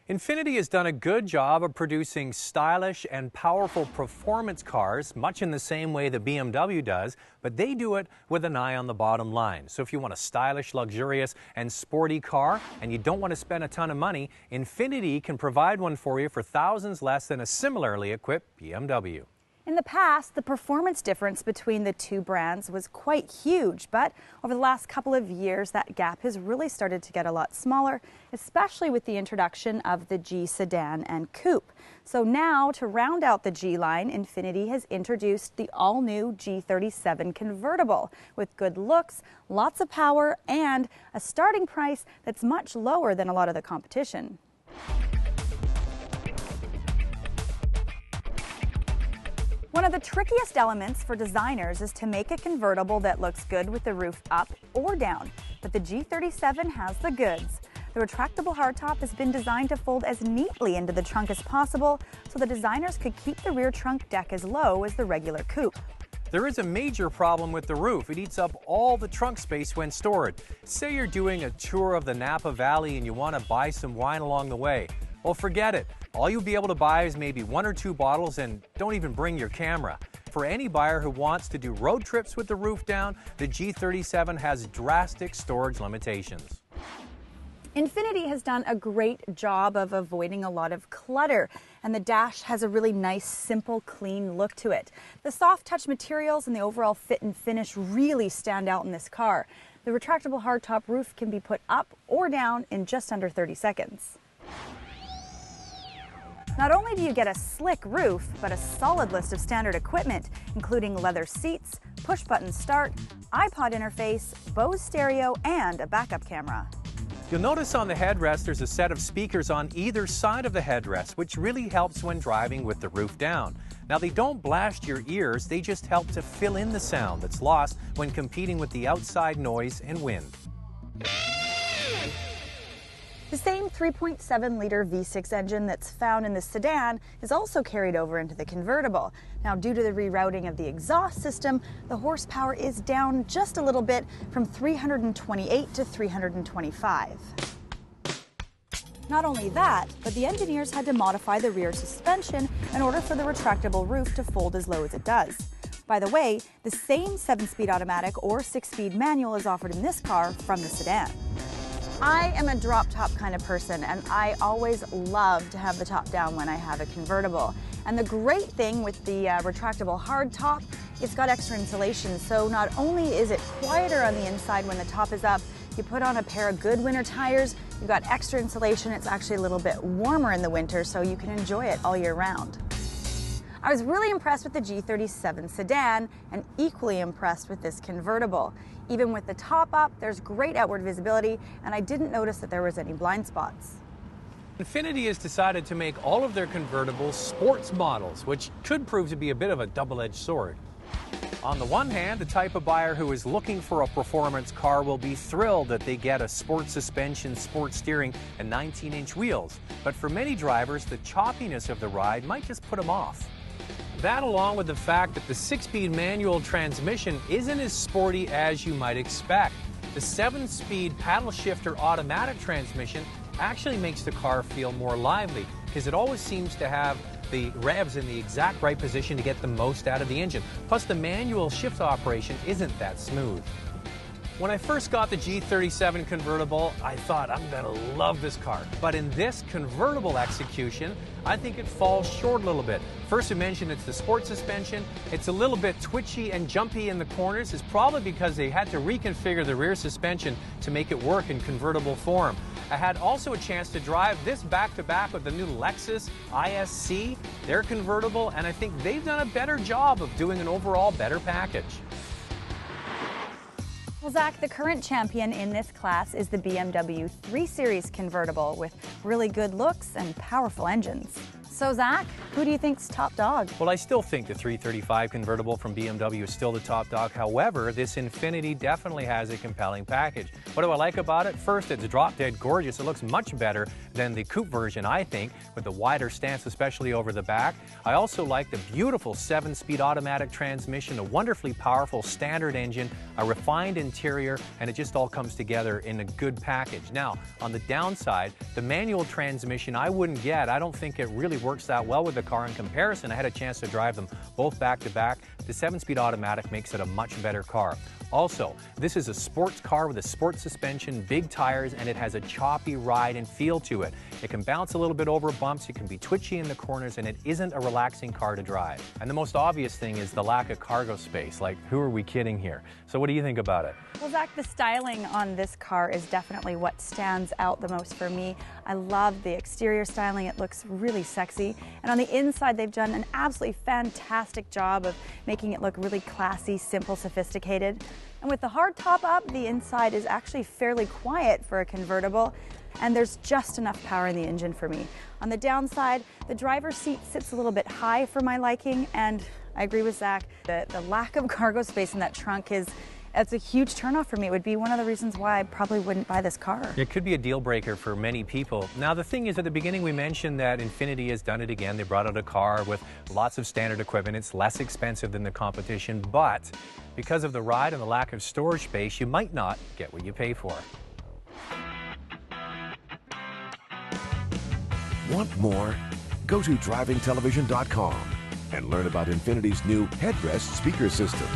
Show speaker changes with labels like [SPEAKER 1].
[SPEAKER 1] Infiniti has done a good job of producing stylish and powerful performance cars, much in the same way that BMW does, but they do it with an eye on the bottom line. So if you want a stylish, luxurious, and sporty car, and you don't want to spend a ton of money, Infiniti can provide one for you for thousands less than a similarly equipped BMW.
[SPEAKER 2] In the past, the performance difference between the two brands was quite huge, but over the last couple of years, that gap has really started to get a lot smaller, especially with the introduction of the G sedan and coupe. So now, to round out the G line, Infiniti has introduced the all-new G37 convertible with good looks, lots of power, and a starting price that's much lower than a lot of the competition. One of the trickiest elements for designers is to make a convertible that looks good with the roof up or down, but the G37 has the goods. The retractable hardtop has been designed to fold as neatly into the trunk as possible, so the designers could keep the rear trunk deck as low as the regular coupe.
[SPEAKER 1] There is a major problem with the roof. It eats up all the trunk space when stored. Say you're doing a tour of the Napa Valley and you want to buy some wine along the way. Well, forget it. All you'll be able to buy is maybe 1 or 2 bottles, and don't even bring your camera. For any buyer who wants to do road trips with the roof down, the G37 has drastic storage limitations.
[SPEAKER 2] Infiniti has done a great job of avoiding a lot of clutter, and the dash has a really nice, simple, clean look to it. The soft touch materials and the overall fit and finish really stand out in this car. The retractable hardtop roof can be put up or down in just under 30 seconds. Not only do you get a slick roof, but a solid list of standard equipment, including leather seats, push-button start, iPod interface, Bose stereo, and a backup camera.
[SPEAKER 1] You'll notice on the headrest there's a set of speakers on either side of the headrest, which really helps when driving with the roof down. Now, they don't blast your ears, they just help to fill in the sound that's lost when competing with the outside noise and wind.
[SPEAKER 2] The same 3.7-liter V6 engine that's found in the sedan is also carried over into the convertible. Now, due to the rerouting of the exhaust system, the horsepower is down just a little bit from 328 to 325. Not only that, but the engineers had to modify the rear suspension in order for the retractable roof to fold as low as it does. By the way, the same 7-speed automatic or 6-speed manual is offered in this car from the sedan. I am a drop-top kind of person, and I always love to have the top down when I have a convertible. And the great thing with the retractable hardtop, it's got extra insulation, so not only is it quieter on the inside when the top is up, you put on a pair of good winter tires, you've got extra insulation, it's actually a little bit warmer in the winter, so you can enjoy it all year round. I was really impressed with the G37 sedan and equally impressed with this convertible. Even with the top up, there's great outward visibility, and I didn't notice that there was any blind spots.
[SPEAKER 1] Infiniti has decided to make all of their convertibles sports models, which could prove to be a bit of a double-edged sword. On the one hand, the type of buyer who is looking for a performance car will be thrilled that they get a sport suspension, sport steering, and 19-inch wheels. But for many drivers, the choppiness of the ride might just put them off. That, along with the fact that the 6-speed manual transmission isn't as sporty as you might expect. The 7-speed paddle shifter automatic transmission actually makes the car feel more lively, because it always seems to have the revs in the exact right position to get the most out of the engine. Plus, the manual shift operation isn't that smooth. When I first got the G37 convertible, I thought, I'm gonna love this car. But in this convertible execution, I think it falls short a little bit. First, we mentioned it's the sport suspension. It's a little bit twitchy and jumpy in the corners. It's probably because they had to reconfigure the rear suspension to make it work in convertible form. I had also a chance to drive this back-to-back with the new Lexus ISC, their convertible, and I think they've done a better job of doing an overall better package.
[SPEAKER 2] Well, Zach, the current champion in this class is the BMW 3 Series convertible with really good looks and powerful engines. So Zach, who do you think's top dog?
[SPEAKER 1] Well, I still think the 335 convertible from BMW is still the top dog. However, this Infiniti definitely has a compelling package. What do I like about it? First, it's drop-dead gorgeous. It looks much better than the coupe version, I think, with the wider stance, especially over the back. I also like the beautiful 7-speed automatic transmission, a wonderfully powerful standard engine, a refined interior, and it just all comes together in a good package. Now, on the downside, the manual transmission I wouldn't get. I don't think it really works that well with the car in comparison. I had a chance to drive them both back to back. The 7-speed automatic makes it a much better car. Also, this is a sports car with a sports suspension, big tires, and it has a choppy ride and feel to it. It can bounce a little bit over bumps, it can be twitchy in the corners, and it isn't a relaxing car to drive. And the most obvious thing is the lack of cargo space. Like, who are we kidding here? So what do you think about it?
[SPEAKER 2] Well, Zach, the styling on this car is definitely what stands out the most for me. I love the exterior styling. It looks really sexy. And on the inside, they've done an absolutely fantastic job of making it look really classy, simple, sophisticated. And with the hard top up, the inside is actually fairly quiet for a convertible, and there's just enough power in the engine for me. On the downside, the driver's seat sits a little bit high for my liking, and I agree with Zach, the lack of cargo space in that trunk it's a huge turnoff for me. It would be one of the reasons why I probably wouldn't buy this car.
[SPEAKER 1] It could be a deal breaker for many people. Now, the thing is, at the beginning we mentioned that Infiniti has done it again. They brought out a car with lots of standard equipment. It's less expensive than the competition, but because of the ride and the lack of storage space, you might not get what you pay for.
[SPEAKER 3] Want more? Go to drivingtelevision.com and learn about Infiniti's new headrest speaker system.